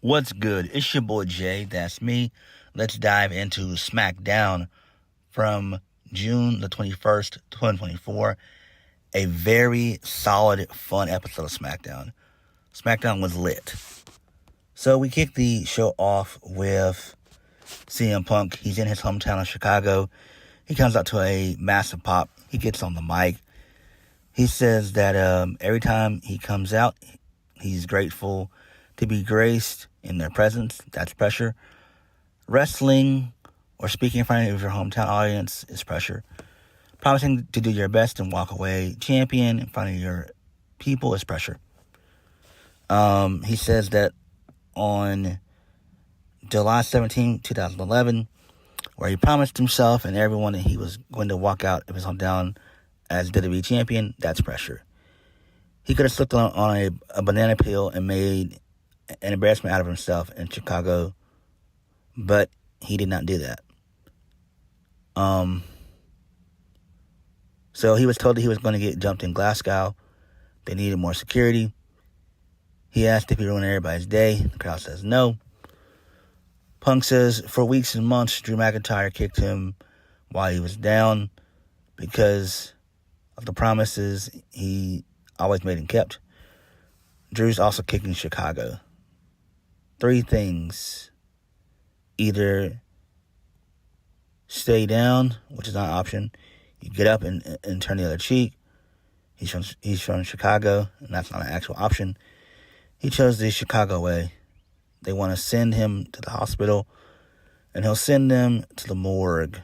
What's good? It's your boy Jay, that's me. Let's dive into Smackdown from June the 21st, 2024. A very solid, fun episode of Smackdown. Smackdown was lit. So we kicked the show off with CM Punk. He's in his hometown of Chicago. He comes out to a massive pop. He gets on the mic. He says that every time he comes out, he's grateful to be graced in their presence. That's pressure. Wrestling or speaking in front of your hometown audience is pressure. Promising to do your best and walk away champion in front of your people is pressure. He says that on July 17, 2011, where he promised himself and everyone that he was going to walk out of his hometown as WWE champion, that's pressure. He could have slipped on a banana peel and made an embarrassment out of himself in Chicago, but he did not do that. So he was told that he was going to get jumped in Glasgow. They needed more security. He asked if he ruined everybody's day. The crowd says no. Punk says for weeks and months, Drew McIntyre kicked him while he was down because of the promises he always made and kept. Drew's also kicking Chicago. 3 things. Either stay down, which is not an option. You get up and turn the other cheek. He's from Chicago, and that's not an actual option. He chose the Chicago way. They want to send him to the hospital, and he'll send them to the morgue.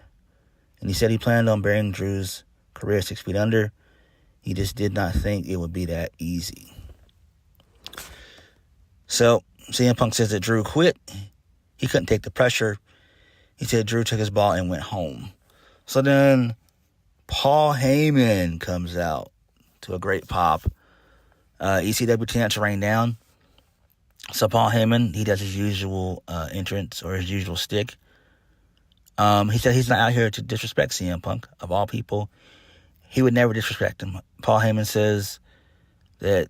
And he said he planned on burying Drew's career 6 feet under. He just did not think it would be that easy. So, CM Punk says that Drew quit. He couldn't take the pressure. He said Drew took his ball and went home. So then Paul Heyman comes out to a great pop. ECW chants rain down. So Paul Heyman, he does his usual entrance or his usual stick. He said he's not out here to disrespect CM Punk, of all people. He would never disrespect him. Paul Heyman says that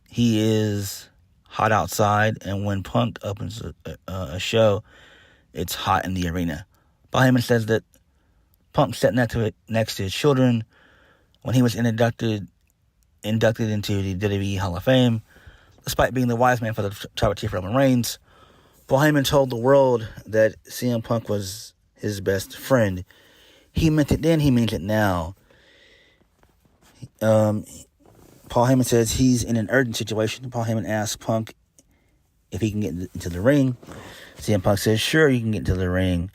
he is hot outside, and when Punk opens a show, it's hot in the arena. Paul Heyman says that Punk sat next to his children when he was inducted into the WWE Hall of Fame. Despite being the wise man for the tribal chief Roman Reigns, Paul Heyman told the world that CM Punk was his best friend. He meant it then, he means it now. Paul Heyman says he's in an urgent situation. Paul Heyman asks Punk if he can get into the ring. CM Punk says, sure, you can get into the ring.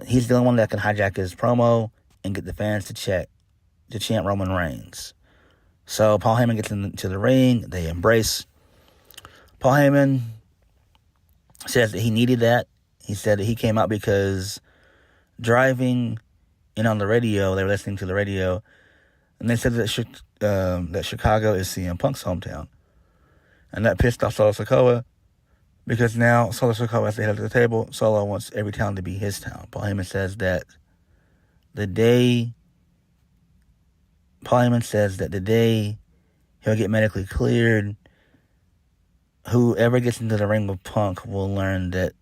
He's the only one that can hijack his promo and get the fans to chant Roman Reigns. So Paul Heyman gets into the ring. They embrace. Paul Heyman says that he needed that. He said that he came out because driving in on the radio, they were listening to the radio, and they said that Chicago is CM Punk's hometown. And that pissed off Solo Sikoa because now Solo Sikoa has the head of the table. Solo wants every town to be his town. Paul Heyman says that the day he'll get medically cleared, whoever gets into the ring with Punk will learn that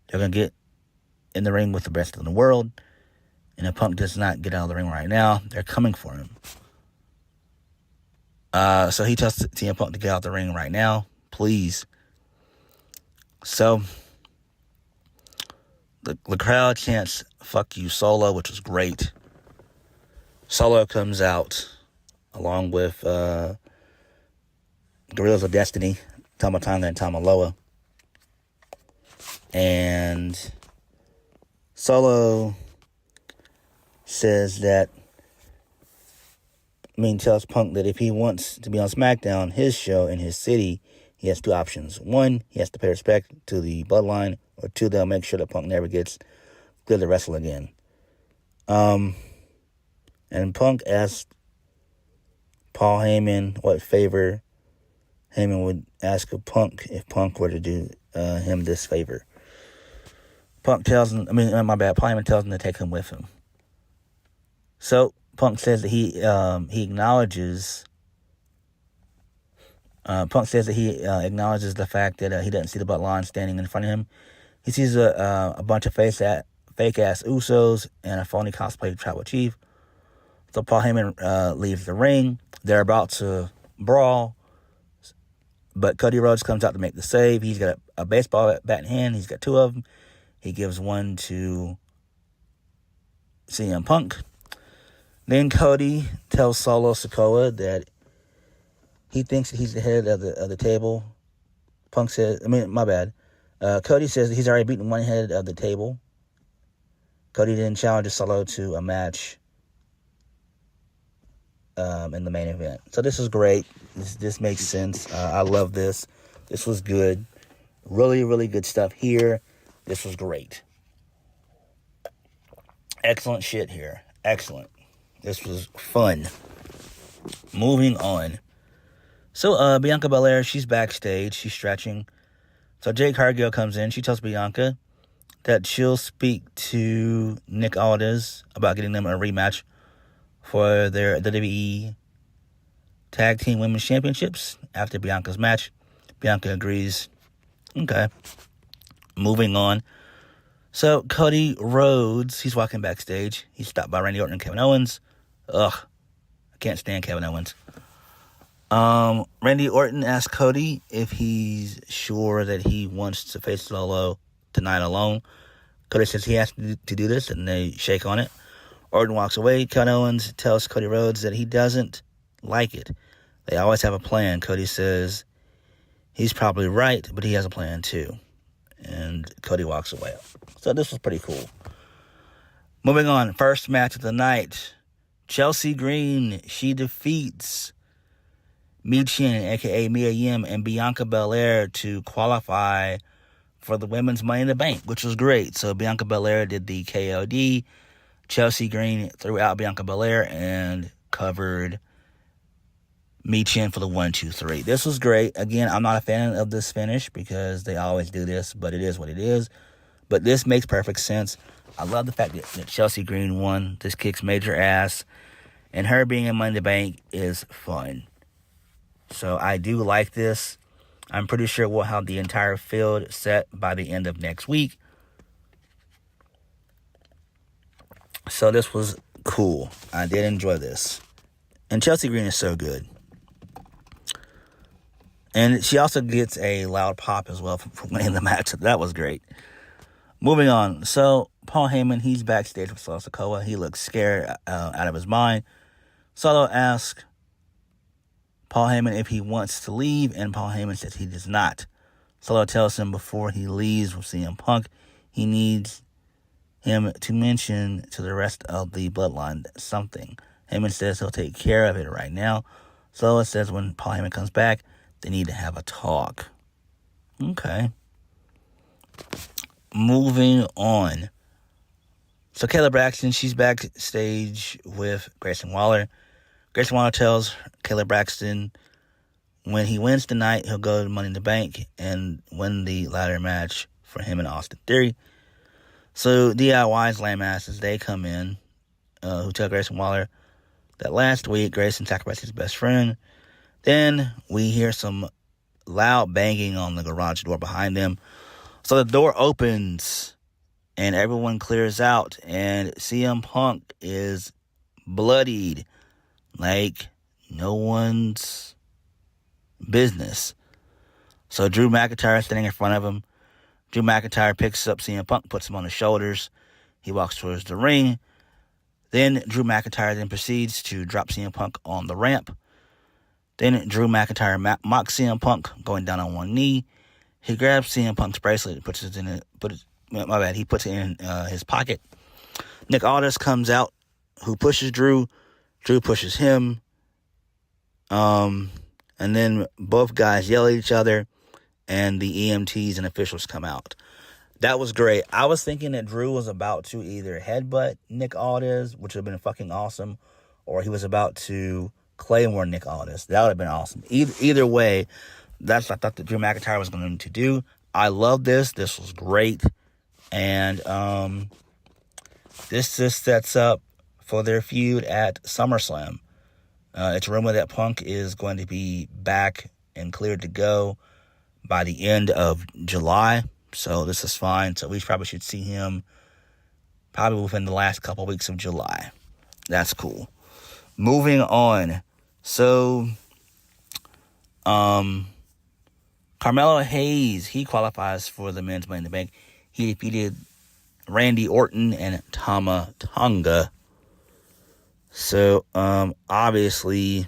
they're going to get in the ring with the best in the world. And if Punk does not get out of the ring right now, they're coming for him. So he tells CM Punk to get out of the ring right now, please. So the crowd chants, fuck you, Solo, which was great. Solo comes out along with Guerrillas of Destiny, Tama Tonga and Tama Loa. And Solo says that, tells Punk that if he wants to be on SmackDown, his show in his city, he has 2 options. 1, he has to pay respect to the bloodline, or 2, they'll make sure that Punk never gets cleared to wrestle again. And Punk asked Paul Heyman what favor Heyman would ask of Punk if Punk were to do him this favor. Paul Heyman tells him to take him with him. So Punk says that he acknowledges Punk says that he acknowledges the fact that he doesn't see the bloodline standing in front of him. He sees a bunch of fake-ass Usos and a phony cosplay Tribal Chief. So Paul Heyman leaves the ring. They're about to brawl, but Cody Rhodes comes out to make the save. He's got a baseball bat in hand. He's got two of them. He gives one to CM Punk. Then Cody tells Solo Sikoa that he thinks that he's the head of the table. Punk says, Cody says that he's already beaten one head of the table. Cody then challenges Solo to a match in the main event. So this is great. This makes sense. I love this. This was good. Really, really good stuff here. This was great. Excellent shit here. Excellent. This was fun. Moving on. So, Bianca Belair, she's backstage. She's stretching. So, Jade Cargill comes in. She tells Bianca that she'll speak to Nick Aldis about getting them a rematch for their WWE Tag Team Women's Championships after Bianca's match. Bianca agrees. Okay. Moving on. So, Cody Rhodes, he's walking backstage. He's stopped by Randy Orton and Kevin Owens. Ugh. I can't stand Kevin Owens. Randy Orton asked Cody if he's sure that he wants to face Solo tonight alone. Cody says he has to do this, and they shake on it. Orton walks away. Kevin Owens tells Cody Rhodes that he doesn't like it. They always have a plan. Cody says he's probably right, but he has a plan too. And Cody walks away. So this was pretty cool. Moving on. First match of the night. Chelsea Green. She defeats Michin, a.k.a. Mia Yim, and Bianca Belair to qualify for the Women's Money in the Bank, which was great. So Bianca Belair did the KOD. Chelsea Green threw out Bianca Belair and covered Michin for the 1, 2, 3. This was great. Again, I'm not a fan of this finish because they always do this, but it is what it is. But this makes perfect sense. I love the fact that Chelsea Green won. This kicks major ass. And her being in Money in the Bank is fun. So I do like this. I'm pretty sure we'll have the entire field set by the end of next week. So this was cool. I did enjoy this. And Chelsea Green is so good. And she also gets a loud pop as well for winning the match. That was great. Moving on. So Paul Heyman, he's backstage with Solo Sikoa. He looks scared out of his mind. Solo asks Paul Heyman if he wants to leave, and Paul Heyman says he does not. Solo tells him before he leaves with CM Punk, he needs him to mention to the rest of the bloodline something. Heyman says he'll take care of it right now. Solo says when Paul Heyman comes back, they need to have a talk. Okay. Moving on. So Kayla Braxton, she's backstage with Grayson Waller. Grayson Waller tells Kayla Braxton when he wins tonight, he'll go to Money in the Bank and win the ladder match for him and Austin Theory. So DIY's lame asses, they come in, who tell Grayson Waller that last week Grayson sacrificed his best friend. Then we hear some loud banging on the garage door behind them. So the door opens and everyone clears out, and CM Punk is bloodied like no one's business. So Drew McIntyre is standing in front of him. Drew McIntyre picks up CM Punk, puts him on his shoulders. He walks towards the ring. Then Drew McIntyre then proceeds to drop CM Punk on the ramp. Then Drew McIntyre mocks CM Punk, going down on one knee. He grabs CM Punk's bracelet and puts it in his pocket. Nick Aldis comes out, who pushes Drew. Drew pushes him. And then both guys yell at each other, and the EMTs and officials come out. That was great. I was thinking that Drew was about to either headbutt Nick Aldis, which would have been fucking awesome, or he was about to Claymore Nick Aldis. That would have been awesome. Either way, that's what I thought that Drew McIntyre was going to do. I love this. This was great. And this just sets up for their feud at SummerSlam. It's rumored that Punk is going to be back and cleared to go by the end of July. So this is fine. So we probably should see him probably within the last couple weeks of July. That's cool. Moving on. So, Carmelo Hayes, he qualifies for the men's Money in the Bank. He defeated Randy Orton and Tama Tonga. So, obviously,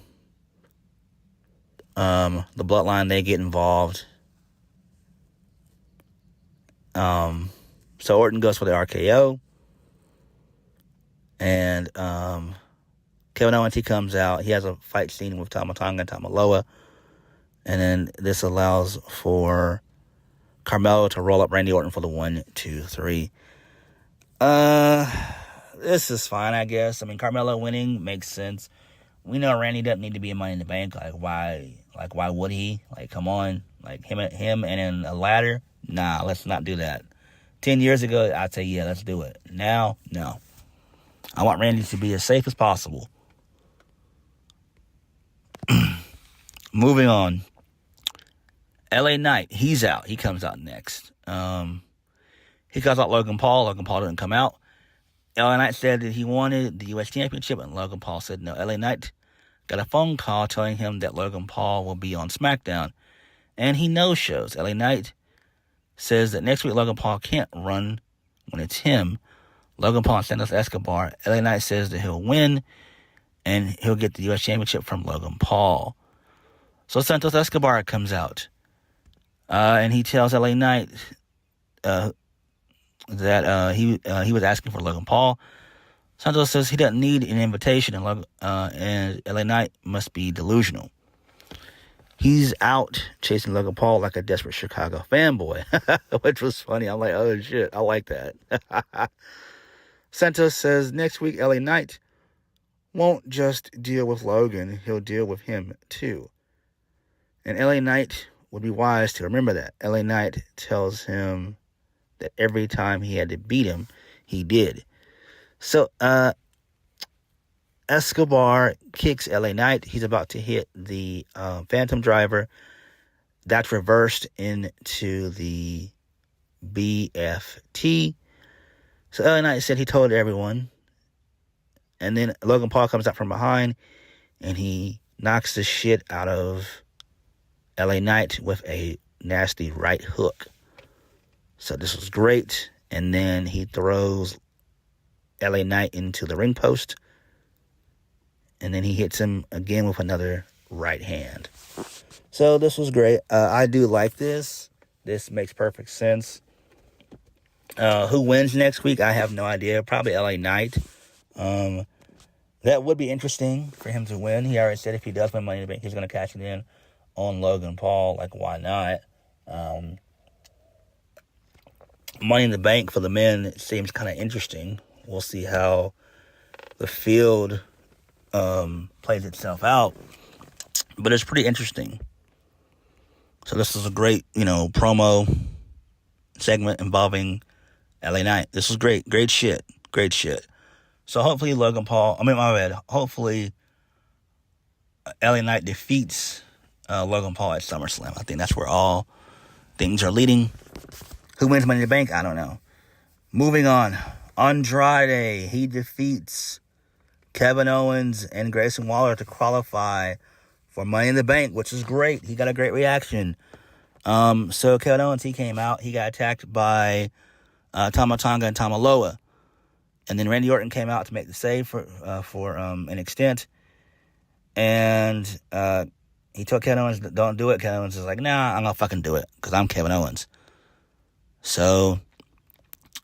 the Bloodline, they get involved. So Orton goes for the RKO. And, Kevin Owens, he comes out. He has a fight scene with Tama Tonga and Tamaloa. And then this allows for Carmelo to roll up Randy Orton for the 1, 2, 3. This is fine, I guess. I mean, Carmelo winning makes sense. We know Randy doesn't need to be in Money in the Bank. Why would he? Come on. Him and in a ladder? Nah, let's not do that. 10 years ago, I'd say, yeah, let's do it. Now, no. I want Randy to be as safe as possible. Moving on. LA Knight, he's out. He comes out next. He calls out Logan Paul. Logan Paul didn't come out. LA Knight said that he wanted the U.S. Championship, and Logan Paul said no. LA Knight got a phone call telling him that Logan Paul will be on Smackdown, and he no-shows. LA Knight says that next week Logan Paul can't run when it's him. Logan Paul and Santos Escobar. LA Knight says that he'll win, and he'll get the U.S. Championship from Logan Paul. So Santos Escobar comes out, and he tells LA Knight that he was asking for Logan Paul. Santos says he doesn't need an invitation, and LA Knight must be delusional. He's out chasing Logan Paul like a desperate Chicago fanboy, which was funny. I'm like, oh shit, I like that. Santos says next week LA Knight won't just deal with Logan, he'll deal with him too. And LA Knight would be wise to remember that. LA Knight tells him that every time he had to beat him, he did. So, Escobar kicks LA Knight. He's about to hit the Phantom Driver. That's reversed into the BFT. So LA Knight said he told everyone. And then Logan Paul comes out from behind, and he knocks the shit out of LA Knight with a nasty right hook. So this was great. And then he throws LA Knight into the ring post. And then he hits him again with another right hand. So this was great. I do like this. This makes perfect sense. Who wins next week? I have no idea. Probably LA Knight. That would be interesting for him to win. He already said if he does win Money in the Bank, he's going to cash it in on Logan Paul. Why not? Money in the Bank for the men seems kind of interesting. We'll see how the field plays itself out. But it's pretty interesting. So this is a great, promo segment involving LA Knight. This was great. Great shit. Great shit. So hopefully hopefully LA Knight defeats Logan Paul at SummerSlam. I think that's where all things are leading. Who wins Money in the Bank? I don't know. Moving on. Andrade, he defeats Kevin Owens and Grayson Waller to qualify for Money in the Bank, which is great. He got a great reaction. So Kevin Owens, he came out. He got attacked by Tama Tonga and Tamaloa. And then Randy Orton came out to make the save for an extent. And he told Kevin Owens, don't do it. Kevin Owens is like, nah, I'm going to fucking do it because I'm Kevin Owens. So,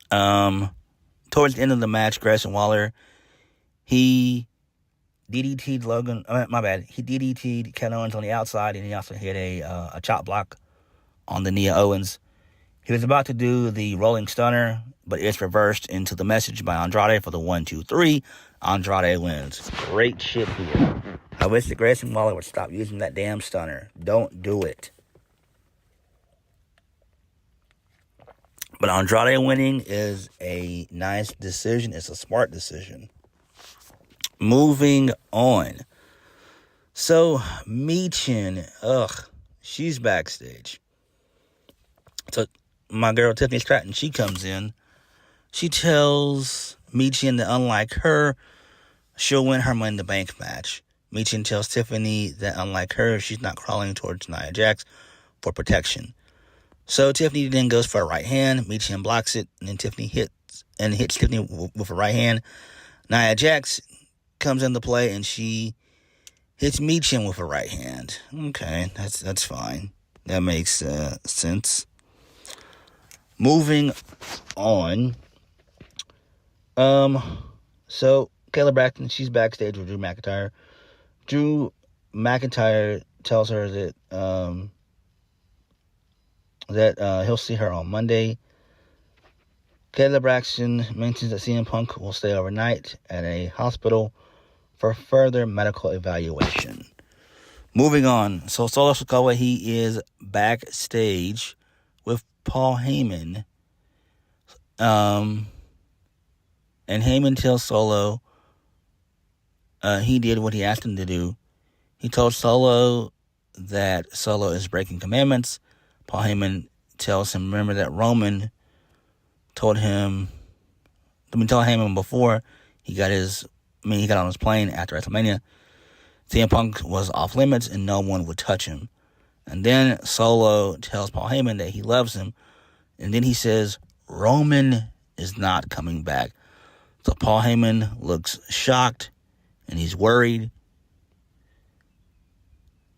towards the end of the match, Grayson Waller, he DDT'd He DDT'd Kevin Owens on the outside, and he also hit a chop block on the Nia Owens. He was about to do the rolling stunner, but it's reversed into the message by Andrade for the 1, 2, 3. Andrade wins. Great shit here. I wish that Grayson Waller would stop using that damn stunner. Don't do it. But Andrade winning is a nice decision. It's a smart decision. Moving on. So, Michin, she's backstage. So my girl Tiffany Stratton, she comes in. She tells Michin that unlike her, she'll win her Money in the Bank match. Michin tells Tiffany that unlike her, she's not crawling towards Nia Jax for protection. So Tiffany then goes for a right hand. Michin blocks it, and then Tiffany hits Tiffany with a right hand. Nia Jax comes into play, and she hits Michin with a right hand. Okay, that's fine. That makes sense. Moving on. So Kayla Braxton, she's backstage with Drew McIntyre. Drew McIntyre tells her that he'll see her on Monday. Kayla Braxton mentions that CM Punk will stay overnight at a hospital for further medical evaluation. Moving on. So Solo Sikoa, he is backstage with Paul Heyman. And Heyman tells Solo he did what he asked him to do. He told Solo that Solo is breaking commandments. Paul Heyman tells him, remember that Roman told Heyman before he got on his plane after WrestleMania, CM Punk was off limits and no one would touch him. And then Solo tells Paul Heyman that he loves him. And then he says, Roman is not coming back. So Paul Heyman looks shocked and he's worried.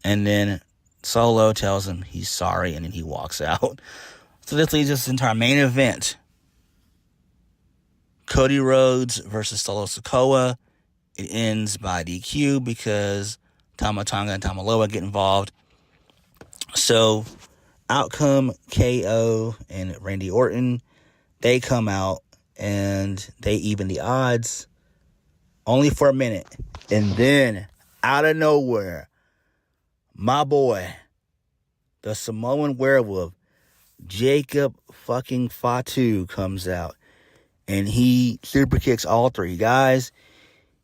And then Solo tells him he's sorry and then he walks out. So this leads us into our main event. Cody Rhodes versus Solo Sikoa. It ends by DQ because Tama Tonga and Tama Loa get involved. So outcome, KO and Randy Orton, they come out and they even the odds only for a minute. And then out of nowhere, my boy, the Samoan werewolf, Jacob fucking Fatu, comes out. And he super kicks all three guys.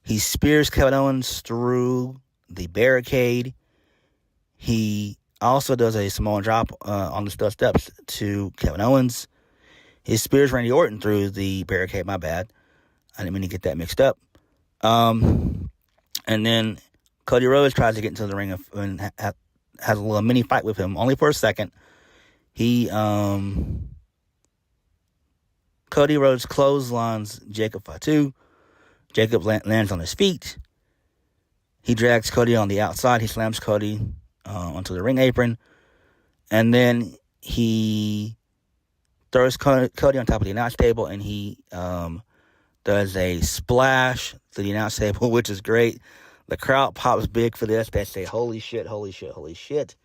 He spears Kevin Owens through the barricade. He also does a Samoan drop on the steps to Kevin Owens. He spears Randy Orton through the barricade. My bad. I didn't mean to get that mixed up. And then Cody Rhodes tries to get into the ring and has a little mini fight with him, only for a second. Cody Rhodes clotheslines Jacob Fatu. Jacob lands on his feet. He drags Cody on the outside. He slams Cody onto the ring apron. And then he throws Cody on top of the announce table, and he does a splash to the announce table, which is great. The crowd pops big for this. They say, holy shit, holy shit, holy shit.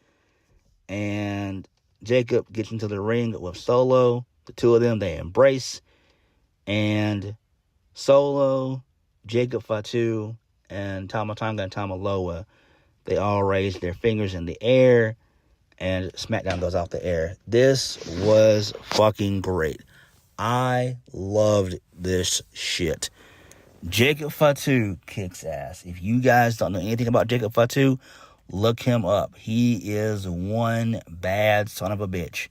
And Jacob gets into the ring with Solo. The two of them, they embrace. And Solo, Jacob Fatu, and Tama Tonga and Tama Loa, they all raise their fingers in the air. And Smackdown goes off the air. This was fucking great. I loved this shit. Jacob Fatu kicks ass. If you guys don't know anything about Jacob Fatu, look him up. He is one bad son of a bitch.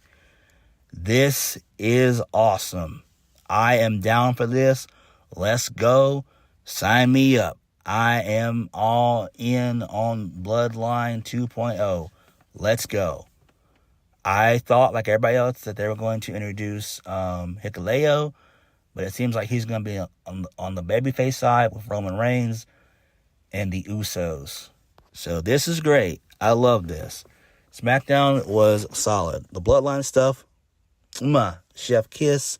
This is awesome. I am down for this. Let's go. Sign me up. I am all in on Bloodline 2.0. Let's go. I thought, like everybody else, that they were going to introduce Hikuleo, but it seems like he's going to be on the babyface side with Roman Reigns and the Usos. So this is great. I love this. SmackDown was solid. The Bloodline stuff, chef kiss.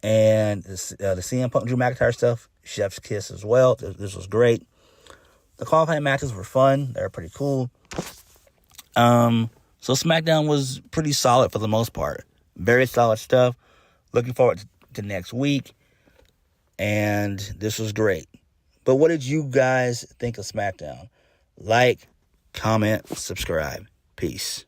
And the CM Punk Drew McIntyre stuff, chef's kiss as well. This was great. The qualifying matches were fun. They were pretty cool. So SmackDown was pretty solid for the most part. Very solid stuff. Looking forward to next week. And this was great. But what did you guys think of SmackDown? Like, comment, subscribe. Peace.